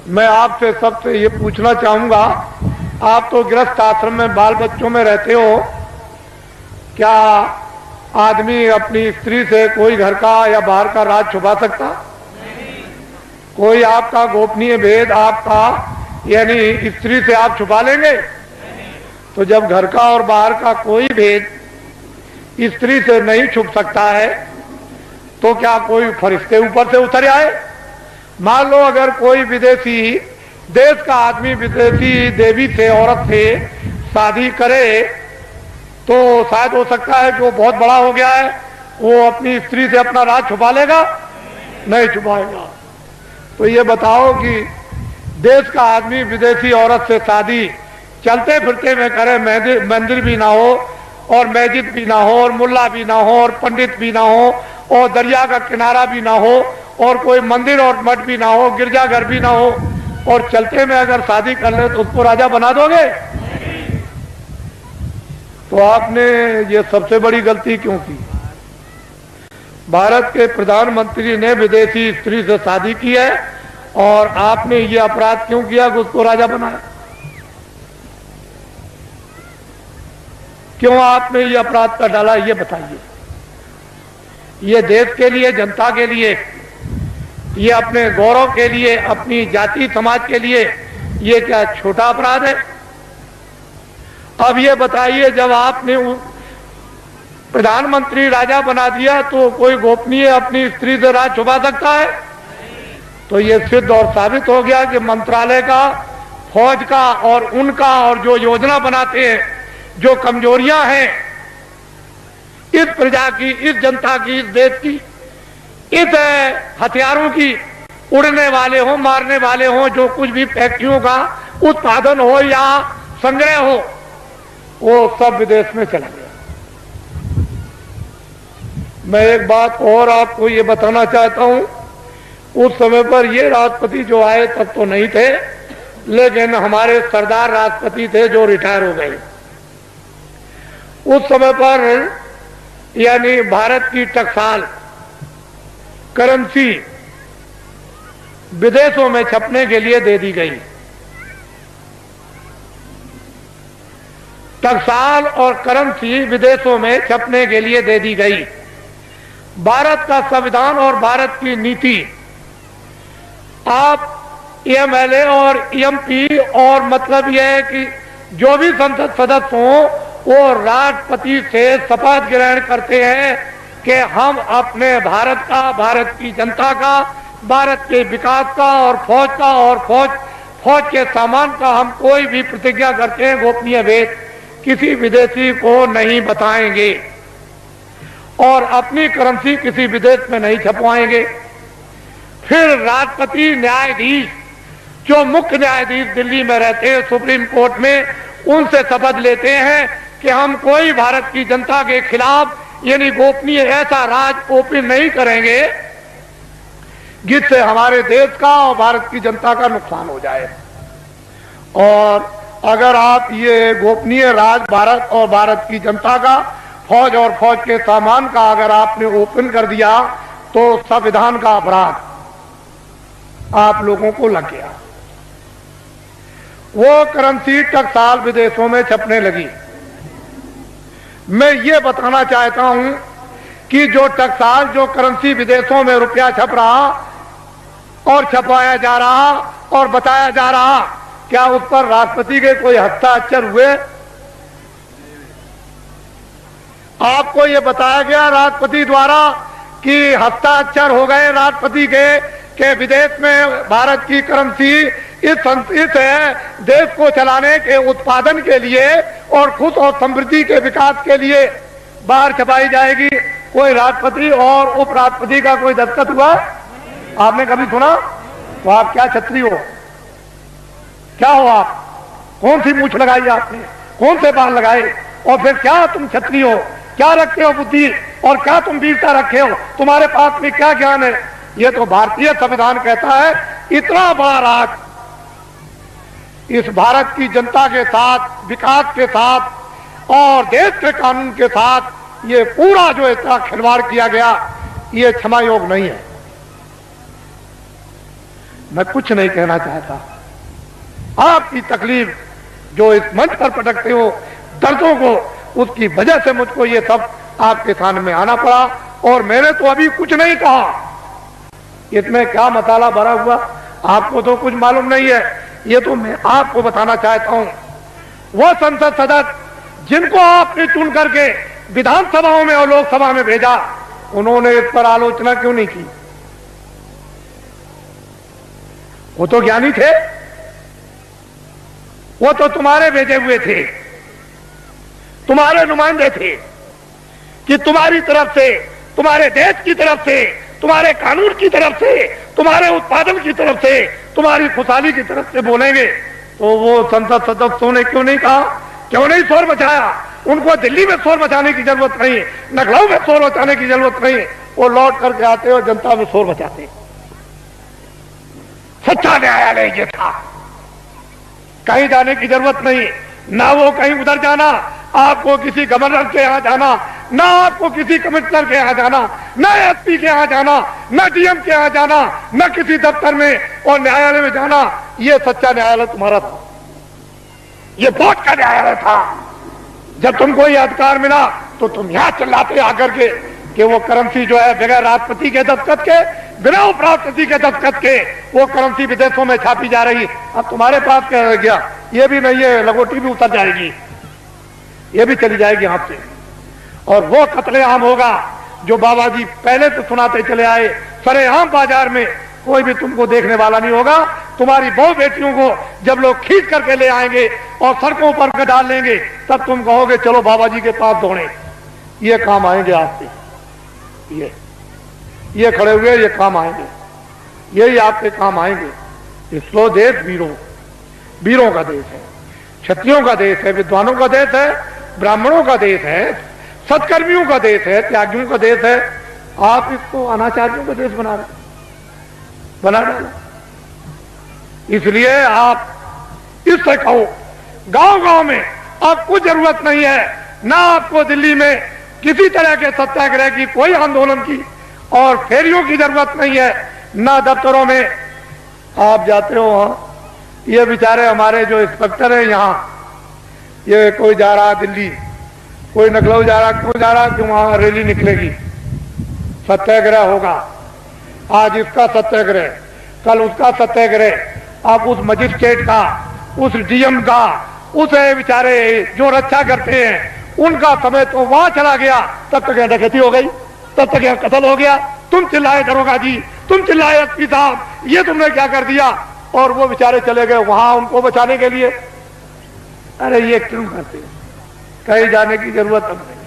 मैं आपसे सबसे ये पूछना चाहूंगा, आप तो गृहस्थ आश्रम में बाल बच्चों में रहते हो, क्या आदमी अपनी स्त्री से कोई घर का या बाहर का राज छुपा सकता? कोई आपका गोपनीय भेद आपका यानी स्त्री से आप छुपा लेंगे? तो जब घर का और बाहर का कोई भेद स्त्री से नहीं छुप सकता है, तो क्या कोई फरिश्ते ऊपर से उतर आए? मान लो अगर कोई विदेशी देश का आदमी विदेशी देवी से, औरत से शादी करे, तो शायद हो सकता है कि वो बहुत बड़ा हो गया है, वो अपनी स्त्री से अपना राज छुपा लेगा? नहीं छुपाएगा। तो ये बताओ कि देश का आदमी विदेशी औरत से शादी चलते फिरते में करे, मंदिर भी ना हो और मस्जिद भी ना हो और मुल्ला भी ना हो और पंडित भी ना हो और दरिया का किनारा भी ना हो और कोई मंदिर और मठ भी ना हो, गिरजाघर भी ना हो, और चलते में अगर शादी कर ले तो उसको राजा बना दोगे? तो आपने ये सबसे बड़ी गलती क्यों की? भारत के प्रधानमंत्री ने विदेशी स्त्री से शादी की है और आपने ये अपराध क्यों किया कि उसको राजा बनाया? क्यों आपने ये अपराध कर डाला, ये बताइए। ये देश के लिए, जनता के लिए, ये अपने गौरव के लिए, अपनी जाति समाज के लिए ये क्या छोटा अपराध है? अब ये बताइए, जब आपने प्रधानमंत्री राजा बना दिया तो कोई गोपनीय अपनी स्त्री से राज छुपा सकता है? तो ये सिद्ध और साबित हो गया कि मंत्रालय का, फौज का और उनका और जो योजना बनाते हैं, जो कमजोरियां हैं इस प्रजा की, इस जनता की, इस देश की, इस हथियारों की, उड़ने वाले हो, मारने वाले हो, जो कुछ भी फैक्ट्रियों का उत्पादन हो या संग्रह हो, वो सब विदेश में चला गया। मैं एक बात और आपको ये बताना चाहता हूं, उस समय पर ये राष्ट्रपति जो आए तब तो नहीं थे, लेकिन हमारे सरदार राष्ट्रपति थे जो रिटायर हो गए। उस समय पर यानी भारत की टकसाल करेंसी विदेशों में छपने के लिए दे दी गई। टकसाल और करेंसी विदेशों में छपने के लिए दे दी गई। भारत का संविधान और भारत की नीति, आप एमएलए और एमपी और मतलब यह है कि जो भी संसद सदस्य हों, वो राष्ट्रपति से शपथ ग्रहण करते हैं कि हम अपने भारत का, भारत की जनता का, भारत के विकास का और फौज का और फौज के सामान का हम कोई भी प्रतिज्ञा करते हैं, गोपनीय भेद किसी विदेशी को नहीं बताएंगे और अपनी करेंसी किसी विदेश में नहीं छपवाएंगे। फिर राष्ट्रपति न्यायाधीश, जो मुख्य न्यायाधीश दिल्ली में रहते हैं सुप्रीम कोर्ट में, उनसे शपथ लेते हैं कि हम कोई भारत की जनता के खिलाफ यानी गोपनीय ऐसा राज ओपन नहीं करेंगे जिससे हमारे देश का और भारत की जनता का नुकसान हो जाए। और अगर आप ये गोपनीय राज भारत और भारत की जनता का, फौज और फौज के सामान का अगर आपने ओपन कर दिया तो संविधान का अपराध आप लोगों को लग गया। वो करेंसी टकसाल विदेशों में छपने लगी। मैं ये बताना चाहता हूं कि जो टकसाल, जो करेंसी विदेशों में रुपया छप रहा और छपवाया जा रहा और बताया जा रहा, क्या उस पर राष्ट्रपति के कोई हस्ताक्षर हुए? आपको ये बताया गया राष्ट्रपति द्वारा कि हस्ताक्षर हो गए राष्ट्रपति के विदेश में भारत की करेंसी इस देश को चलाने के, उत्पादन के लिए और खुद और समृद्धि के विकास के लिए बाहर छपाई जाएगी? कोई राष्ट्रपति और उपराष्ट्रपति का कोई दस्तखत हुआ? आपने कभी सुना? तो आप क्या छत्री हो? क्या हो आप? कौन सी मूछ लगाई आपने? कौन से बाल लगाए? और फिर क्या तुम छत्री हो? क्या रखते हो बुद्धि और क्या तुम वीरता रखे हो? तुम्हारे पास में क्या ज्ञान है? ये तो भारतीय संविधान कहता है इतना बड़ा राज इस भारत की जनता के साथ, विकास के साथ और देश के कानून के साथ ये पूरा जो इतना खिलवाड़ किया गया, ये क्षमा योग नहीं है। मैं कुछ नहीं कहना चाहता। आपकी तकलीफ जो इस मंच पर पटकते हो, दर्दों को, उसकी वजह से मुझको ये सब आपके सामने में आना पड़ा। और मैंने तो अभी कुछ नहीं कहा, इसमें क्या मसाला भरा हुआ आपको तो कुछ मालूम नहीं है। ये तो मैं आपको बताना चाहता हूं, वो संसद सदस्य जिनको आपने चुन करके विधानसभाओं में और लोकसभा में भेजा, उन्होंने इस पर आलोचना क्यों नहीं की? वो तो ज्ञानी थे, वो तो तुम्हारे भेजे हुए थे, तुम्हारे नुमाइंदे थे कि तुम्हारी तरफ से, तुम्हारे देश की तरफ से, तुम्हारे कानून की तरफ से, तुम्हारे उत्पादन की तरफ से, तुम्हारी खुशहाली की तरफ से बोलेंगे। तो वो संसद सदस्यों ने क्यों नहीं कहा, क्यों नहीं शोर मचाया? उनको दिल्ली में शोर मचाने की जरूरत नहीं, लखनऊ में शोर मचाने की जरूरत नहीं, वो लौट करके आते और जनता में शोर मचाते। सच्चा न्यायालय ये था, कहीं जाने की जरूरत नहीं, ना वो कहीं उधर जाना, आपको किसी गवर्नर के यहां जाना, ना आपको किसी कमिश्नर के यहां जाना, ना एसपी के यहां जाना, ना डीएम के यहां जाना, ना किसी दफ्तर में और न्यायालय में जाना। ये सच्चा न्यायालय तुम्हारा था, ये वोट का न्यायालय था। जब तुमको ये अधिकार मिला तो तुम यहां चिल्लाते आकर के कि वो करेंसी जो है बगैर राष्ट्रपति के दस्तखत के, बिना उपराष्ट्रपति के दस्तखत के वो करेंसी विदेशों में छापी जा रही। अब तुम्हारे पास क्या रह गया? ये भी नहीं है, लंगोटी भी उतर जाएगी, ये भी चली जाएगी हाथ से। और वो कत्लेआम होगा जो बाबा जी पहले तो सुनाते चले आए, सरेआम बाजार में कोई भी तुमको देखने वाला नहीं होगा। तुम्हारी बहु बेटियों को जब लोग खींच करके ले आएंगे और सड़कों पर डाल लेंगे, तब तुम कहोगे चलो बाबा जी के पास दौड़े। ये काम आएंगे आपके, ये खड़े हुए ये काम आएंगे, यही आपके काम आएंगे। इसको देश वीरों का देश है, क्षत्रियों का देश है, विद्वानों का देश है, ब्राह्मणों का देश है, सत्कर्मियों का देश है, त्यागियों का देश है। आप इसको अनाचारियों का देश बना डाला। इसलिए आप इससे कहो, गांव-गांव में आपको जरूरत नहीं है, ना आपको दिल्ली में किसी तरह के सत्याग्रह की, कोई आंदोलन की और फेरियों की जरूरत नहीं है, ना दफ्तरों में आप जाते हो। वहां ये बेचारे हमारे जो इंस्पेक्टर है यहाँ, ये कोई जा रहा दिल्ली, कोई लखनऊ जा रहा, क्यों जा रहा? कि वहां रैली निकलेगी, सत्याग्रह होगा, आज इसका सत्याग्रह, कल उसका सत्याग्रह। आप उस मजिस्ट्रेट का, उस डीएम का, उस बेचारे जो रक्षा करते हैं, उनका समय तो वहां चला गया, तब तक यहां डकैती हो गई, तब तक यहां कत्ल हो गया। तुम चिल्लाए दरोगा जी, तुम चिल्लाए एसपी साहब, ये तुमने क्या कर दिया? और वो बेचारे चले गए वहां उनको बचाने के लिए। अरे ये क्यों करते? कहीं जाने की जरूरत अब नहीं।